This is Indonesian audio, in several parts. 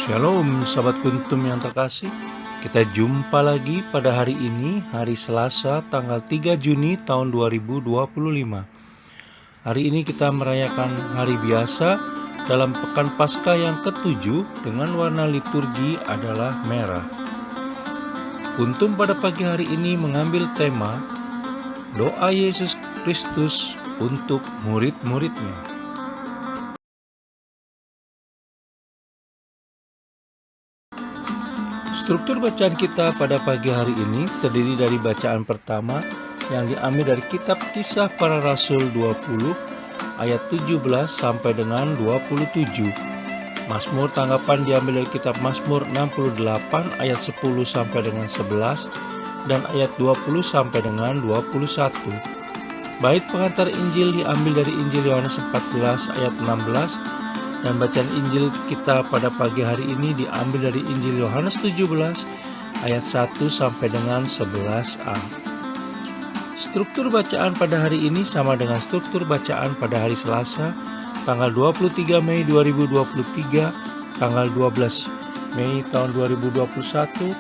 Shalom sahabat kuntum yang terkasih. Kita jumpa lagi pada hari ini, hari Selasa tanggal 3 Juni tahun 2025. Hari ini kita merayakan hari biasa dalam pekan Paskah yang ke-7 dengan warna liturgi adalah merah. Kuntum pada pagi hari ini mengambil tema doa Yesus Kristus untuk murid-muridnya. Struktur bacaan kita pada pagi hari ini terdiri dari bacaan pertama yang diambil dari kitab Kisah Para Rasul 20 ayat 17 sampai dengan 27. Mazmur tanggapan diambil dari kitab Mazmur 68 ayat 10 sampai dengan 11 dan ayat 20 sampai dengan 21. Bait pengantar Injil diambil dari Injil Yohanes 14 ayat 16 dan bacaan Injil kita pada pagi hari ini diambil dari Injil Yohanes 17 ayat 1 sampai dengan 11a. Struktur bacaan pada hari ini sama dengan struktur bacaan pada hari Selasa tanggal 23 Mei 2023, tanggal 12 Mei tahun 2021,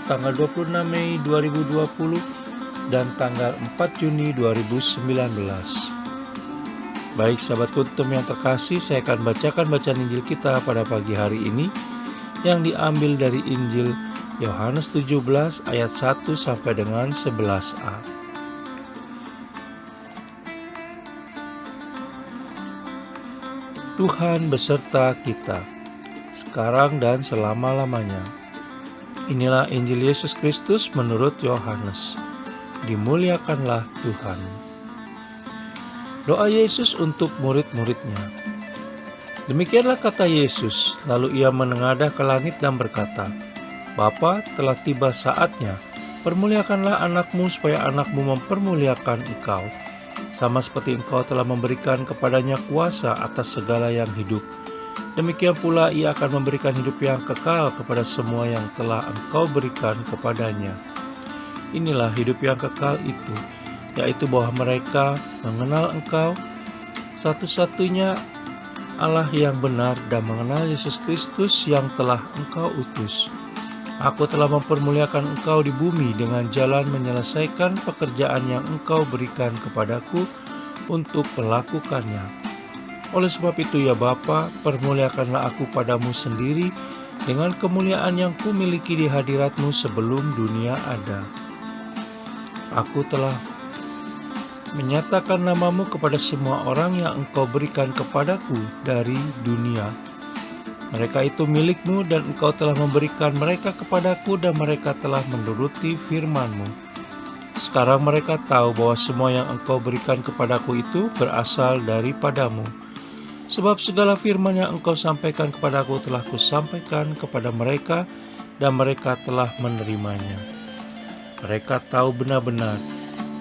tanggal 26 Mei 2020 dan tanggal 4 Juni 2019. Baik sahabat kuntum yang terkasih, saya akan bacakan bacaan Injil kita pada pagi hari ini yang diambil dari Injil Yohanes 17 ayat 1 sampai dengan 11a. Tuhan beserta kita, sekarang dan selama-lamanya. Inilah Injil Yesus Kristus menurut Yohanes. Dimuliakanlah Tuhan. Doa Yesus untuk murid-muridnya. Demikianlah kata Yesus, lalu ia menengadah ke langit dan berkata, Bapa, telah tiba saatnya, permuliakanlah anakmu supaya anakmu mempermuliakan engkau, sama seperti engkau telah memberikan kepadanya kuasa atas segala yang hidup. Demikian pula ia akan memberikan hidup yang kekal kepada semua yang telah engkau berikan kepadanya. Inilah hidup yang kekal itu, yaitu bahwa mereka mengenal engkau, satu-satunya Allah yang benar, dan mengenal Yesus Kristus yang telah engkau utus. Aku telah mempermuliakan engkau di bumi dengan jalan menyelesaikan pekerjaan yang engkau berikan kepadaku untuk melakukannya. Oleh sebab itu ya Bapa, permuliakanlah aku padamu sendiri dengan kemuliaan yang kumiliki di hadiratmu sebelum dunia ada. Aku telah menyatakan namamu kepada semua orang yang engkau berikan kepadaku dari dunia. Mereka itu milikmu dan engkau telah memberikan mereka kepadaku dan mereka telah menuruti firman-Mu. Sekarang mereka tahu bahwa semua yang engkau berikan kepadaku itu berasal daripadamu. Sebab segala firman yang engkau sampaikan kepadaku telah kusampaikan kepada mereka dan mereka telah menerimanya. Mereka tahu benar-benar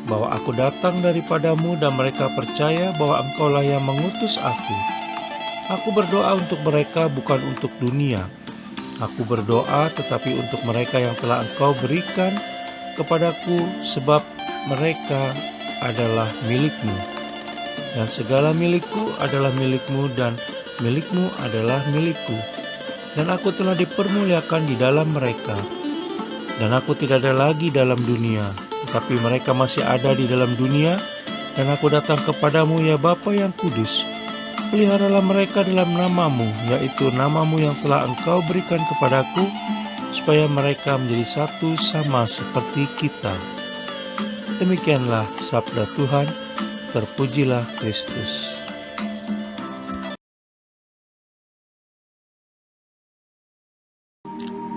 bahwa aku datang daripadamu dan mereka percaya bahwa engkaulah yang mengutus aku. Aku berdoa untuk mereka bukan untuk dunia. Aku berdoa tetapi untuk mereka yang telah engkau berikan kepadaku sebab mereka adalah milikmu. Dan segala milikku adalah milikmu dan milikmu adalah milikku. Dan aku telah dipermuliakan di dalam mereka. Dan aku tidak ada lagi dalam dunia, tetapi mereka masih ada di dalam dunia, dan aku datang kepadamu ya Bapa yang kudus. Peliharalah mereka dalam namamu, yaitu namamu yang telah engkau berikan kepadaku, supaya mereka menjadi satu sama seperti kita. Demikianlah sabda Tuhan, terpujilah Kristus.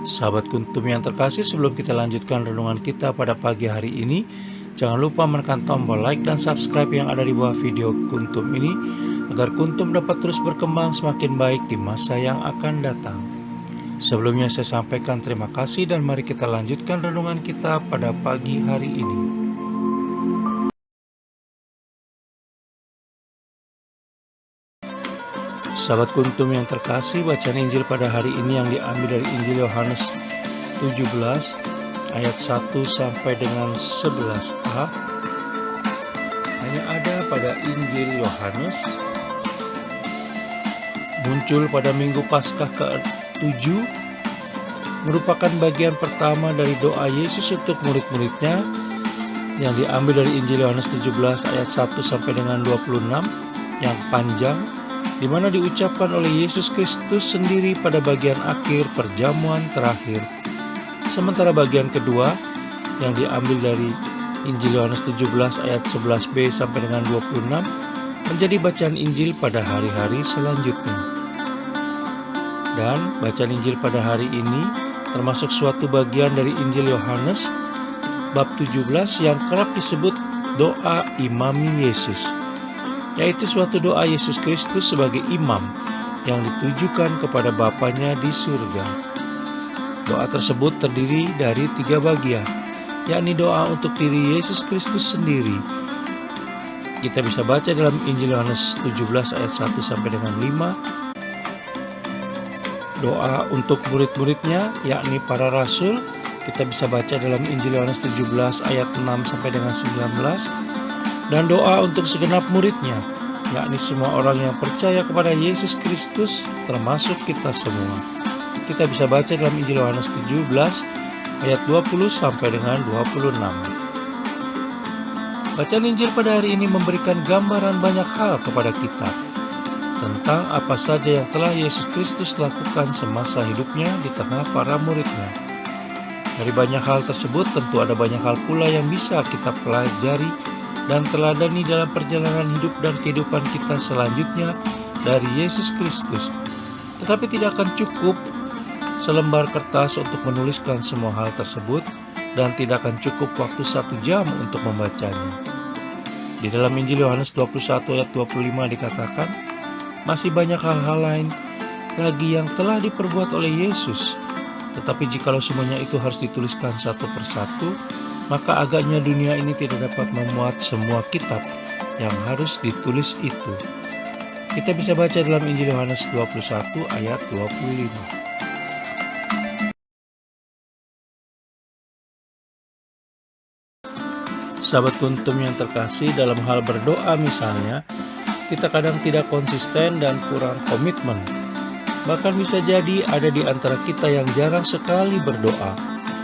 Sahabat kuntum yang terkasih, sebelum kita lanjutkan renungan kita pada pagi hari ini, jangan lupa menekan tombol like dan subscribe yang ada di bawah video kuntum ini, agar kuntum dapat terus berkembang semakin baik di masa yang akan datang. Sebelumnya saya sampaikan terima kasih dan mari kita lanjutkan renungan kita pada pagi hari ini. Sahabat kuntum yang terkasih, bacaan Injil pada hari ini yang diambil dari Injil Yohanes 17 ayat 1 sampai dengan 11a. Hanya ada pada Injil Yohanes, muncul pada Minggu Paskah ke-7 merupakan bagian pertama dari doa Yesus untuk murid-muridnya yang diambil dari Injil Yohanes 17 ayat 1 sampai dengan 26 yang panjang, di mana diucapkan oleh Yesus Kristus sendiri pada bagian akhir perjamuan terakhir. Sementara bagian kedua yang diambil dari Injil Yohanes 17 ayat 11b sampai dengan 26 menjadi bacaan Injil pada hari-hari selanjutnya. Dan bacaan Injil pada hari ini termasuk suatu bagian dari Injil Yohanes bab 17 yang kerap disebut doa imami Yesus, yaitu suatu doa Yesus Kristus sebagai imam yang ditujukan kepada Bapanya di surga. Doa tersebut terdiri dari 3 bagian, yakni doa untuk diri Yesus Kristus sendiri. Kita bisa baca dalam Injil Yohanes 17 ayat 1 sampai dengan 5. Doa untuk murid-muridnya, yakni para rasul, kita bisa baca dalam Injil Yohanes 17 ayat 6 sampai dengan 19. Dan doa untuk segenap muridnya, yakni semua orang yang percaya kepada Yesus Kristus, termasuk kita semua. Kita bisa baca dalam Injil Yohanes 17 ayat 20 sampai dengan 26. Bacaan Injil pada hari ini memberikan gambaran banyak hal kepada kita tentang apa saja yang telah Yesus Kristus lakukan semasa hidupnya di tengah para muridnya. Dari banyak hal tersebut tentu ada banyak hal pula yang bisa kita pelajari dan teladani dalam perjalanan hidup dan kehidupan kita selanjutnya dari Yesus Kristus. Tetapi tidak akan cukup selembar kertas untuk menuliskan semua hal tersebut, dan tidak akan cukup waktu 1 jam untuk membacanya. Di dalam Injil Yohanes 21 ayat 25 dikatakan, masih banyak hal-hal lain lagi yang telah diperbuat oleh Yesus. Tetapi jikalau semuanya itu harus dituliskan satu persatu, maka agaknya dunia ini tidak dapat memuat semua kitab yang harus ditulis itu. Kita bisa baca dalam Injil Yohanes 21 ayat 25. Sahabat Kuntum yang terkasih, dalam hal berdoa misalnya, kita kadang tidak konsisten dan kurang komitmen. Bahkan bisa jadi ada di antara kita yang jarang sekali berdoa,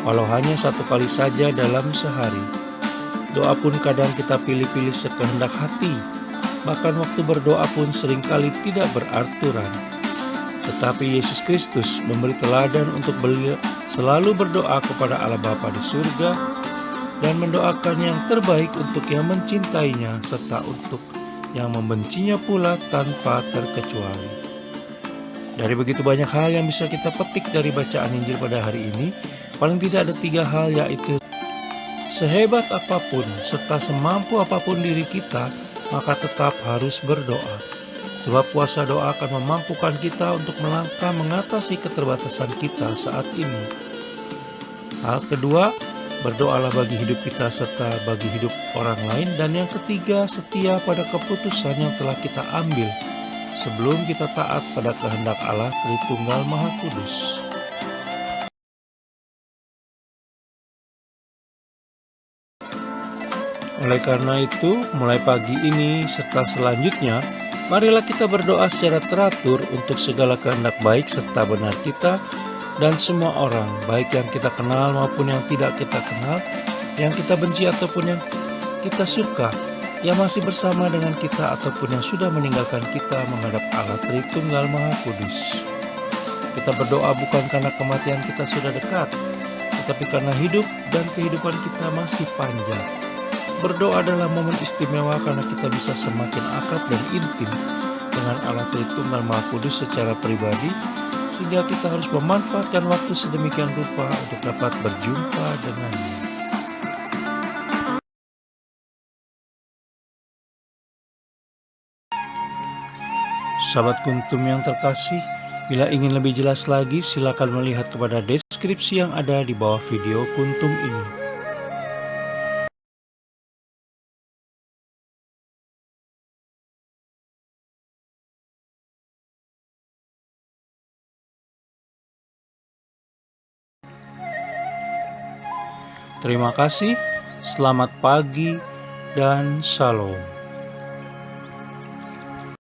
walau hanya 1 kali saja dalam sehari. Doa pun kadang kita pilih-pilih sekehendak hati, bahkan waktu berdoa pun seringkali tidak beraturan. Tetapi Yesus Kristus memberi teladan untuk beliau selalu berdoa kepada Allah Bapa di surga, dan mendoakan yang terbaik untuk yang mencintainya serta untuk yang membencinya pula tanpa terkecuali. Dari begitu banyak hal yang bisa kita petik dari bacaan Injil pada hari ini, paling tidak ada 3 hal, yaitu sehebat apapun serta semampu apapun diri kita, maka tetap harus berdoa. Sebab kuasa doa akan memampukan kita untuk melangkah mengatasi keterbatasan kita saat ini. Hal kedua, berdoalah bagi hidup kita serta bagi hidup orang lain. Dan yang ketiga, setia pada keputusan yang telah kita ambil sebelum kita taat pada kehendak Allah Tritunggal Maha Kudus. Oleh karena itu, mulai pagi ini serta selanjutnya, marilah kita berdoa secara teratur untuk segala kehendak baik serta benar kita dan semua orang, baik yang kita kenal maupun yang tidak kita kenal, yang kita benci ataupun yang kita suka, yang masih bersama dengan kita ataupun yang sudah meninggalkan kita menghadap Allah Tritunggal Maha Kudus. Kita berdoa bukan karena kematian kita sudah dekat, tetapi karena hidup dan kehidupan kita masih panjang. Berdoa adalah momen istimewa karena kita bisa semakin akrab dan intim dengan Allah Tritunggal Maha Kudus secara pribadi, sehingga kita harus memanfaatkan waktu sedemikian rupa untuk dapat berjumpa dengannya. Sahabat Kuntum yang terkasih, bila ingin lebih jelas lagi, silakan melihat kepada deskripsi yang ada di bawah video Kuntum ini. Terima kasih, selamat pagi, dan shalom.